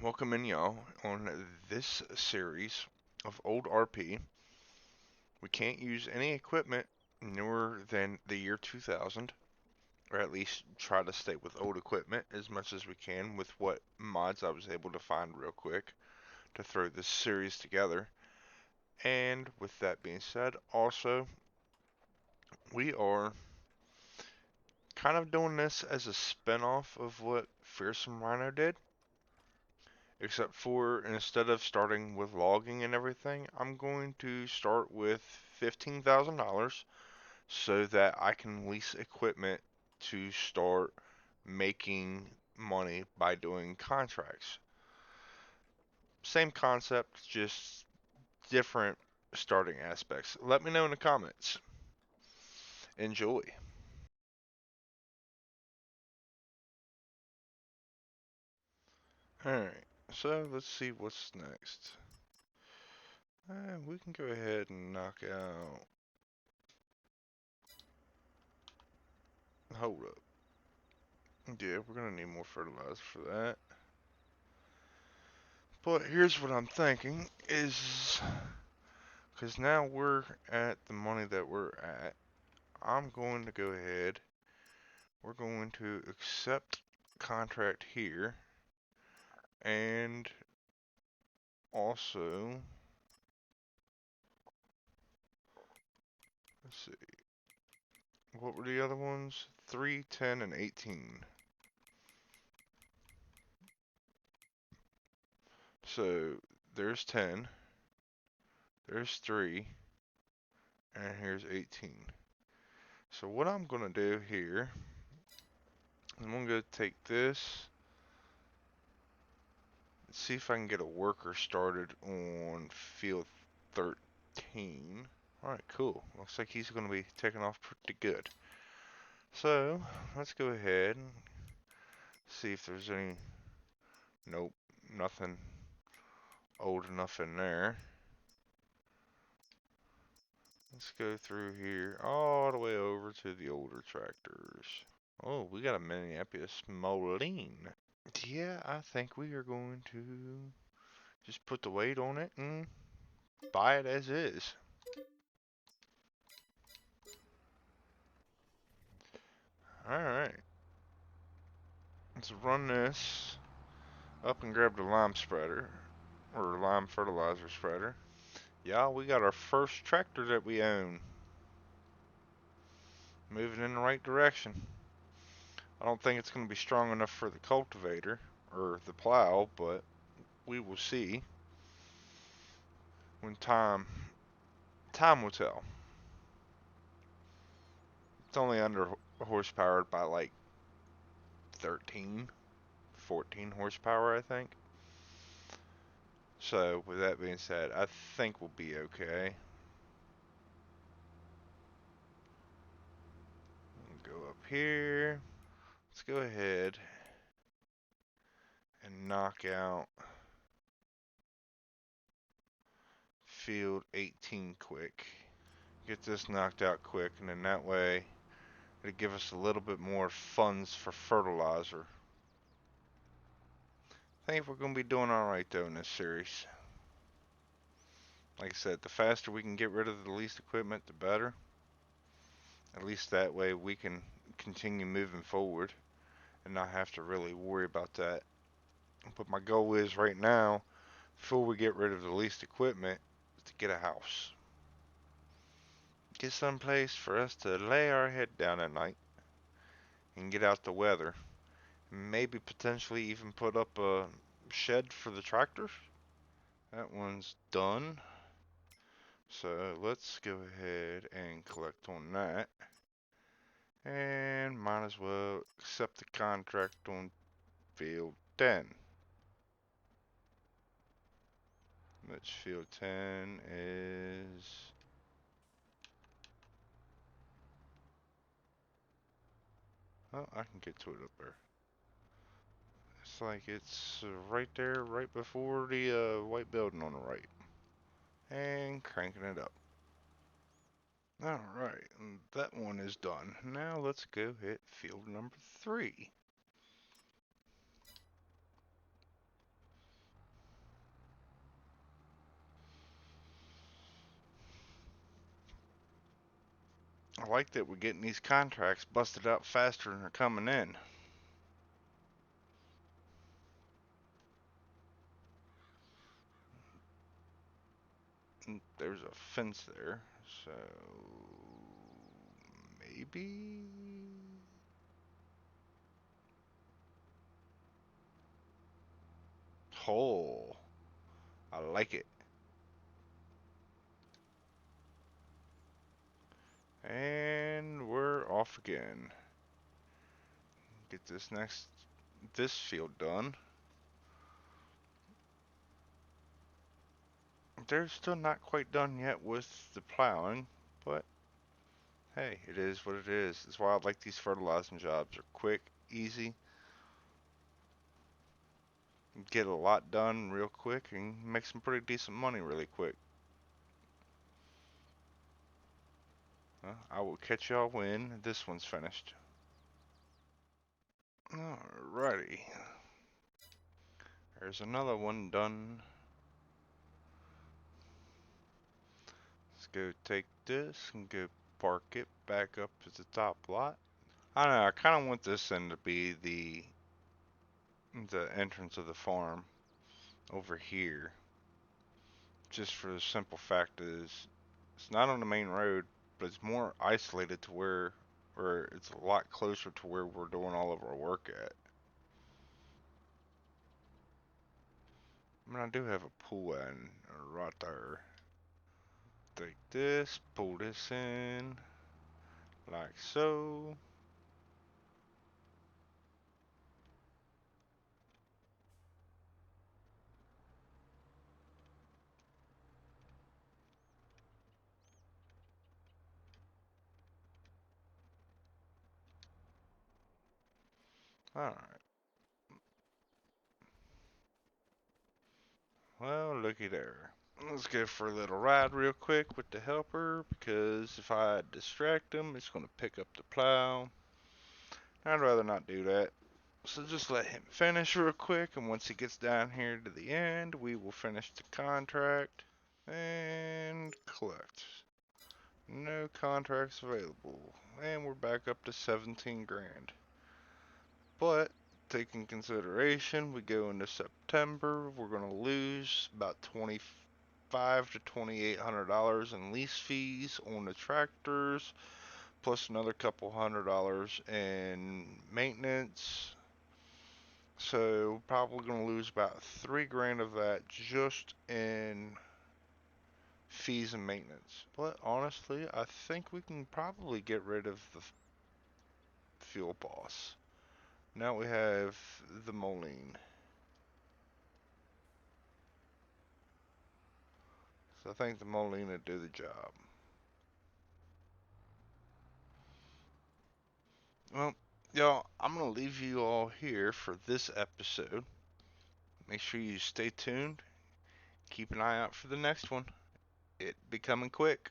welcoming y'all on this series of old RP. We can't use any equipment newer than the year 2000, or at least try to stay with old equipment as much as we can with what mods I was able to find real quick to throw this series together. And with that being said, also, we are kind of doing this as a spin-off of what Fearsome Rhino did. Except for instead of starting with logging and everything, I'm going to start with $15,000 so that I can lease equipment to start making money by doing contracts. Same concept, just different starting aspects. Let me know in the comments. Enjoy. Alright, so let's see what's next. We can go ahead and knock out. Hold up. Yeah, we're gonna need more fertilizer for that. But here's what I'm thinking is, because now we're at the money that we're at, I'm going to go ahead, we're going to accept contract here, and also, let's see, what were the other ones? 3, 10, and 18. So, there's 10, there's 3, and here's 18. So what I'm going to do here, I'm going to take this, see if I can get a worker started on field 13. Alright, cool. Looks like he's going to be taking off pretty good. So, let's go ahead and see if there's any... Nope, nothing old enough in there. Let's go through here all the way over to the older tractors. Oh, we got a Minneapolis Moline. Yeah, I think we are going to just put the weight on it and buy it as is. Alright. Let's run this up and grab the lime spreader. Or lime fertilizer spreader. Yeah, we got our first tractor that we own. Moving in the right direction. I don't think it's going to be strong enough for the cultivator. Or the plow, but we will see. When time will tell. It's only under horsepowered by like 13, 14 horsepower, I think. So, with that being said, I think we'll be okay. Go up here. Let's go ahead and knock out field 18 quick. Get this knocked out quick, and then that way it'll give us a little bit more funds for fertilizer. I think we're going to be doing alright though in this series. Like I said, the faster we can get rid of the least equipment, the better. At least that way we can continue moving forward and not have to really worry about that. But my goal is right now, before we get rid of the least equipment, is to get a house. Get someplace for us to lay our head down at night and get out the weather. Maybe potentially even put up a shed for the tractors. That one's done. So let's go ahead and collect on that. And might as well accept the contract on field 10. Which field 10 is... Oh, I can get to it up there. It's like it's right there, right before the white building on the right. And cranking it up. Alright, that one is done. Now let's go hit field number 3. I like that we're getting these contracts busted out faster than they're coming in. And there's a fence there, so maybe. Hole. I like it. And we're off again. Get this field done. They're still not quite done yet with the plowing, but hey, it is what it is. That's why I like these fertilizing jobs. They're quick, easy, get a lot done real quick, and make some pretty decent money really quick. I will catch y'all when this one's finished. Alrighty. There's another one done. Let's go take this and go park it back up at the top lot. I don't know, I kind of want this end to be the entrance of the farm over here. Just for the simple fact is, it's not on the main road, but it's more isolated to where it's a lot closer to where we're doing all of our work at. I mean, I do have a pool in right there. Take this, pull this in, like so. Alright, well, looky there. Let's go for a little ride real quick with the helper, because if I distract him, it's going to pick up the plow. I'd rather not do that. So just let him finish real quick, and once he gets down here to the end, we will finish the contract and collect. No contracts available. And we're back up to 17 grand. But taking consideration, we go into September, we're going to lose about 25 to $2,800 in lease fees on the tractors, plus another couple $100 in maintenance. So probably going to lose about 3 grand of that just in fees and maintenance. But honestly, I think we can probably get rid of the fuel boss. Now we have the Moline. So I think the Moline will do the job. Well, y'all, I'm going to leave you all here for this episode. Make sure you stay tuned. Keep an eye out for the next one. It be coming quick.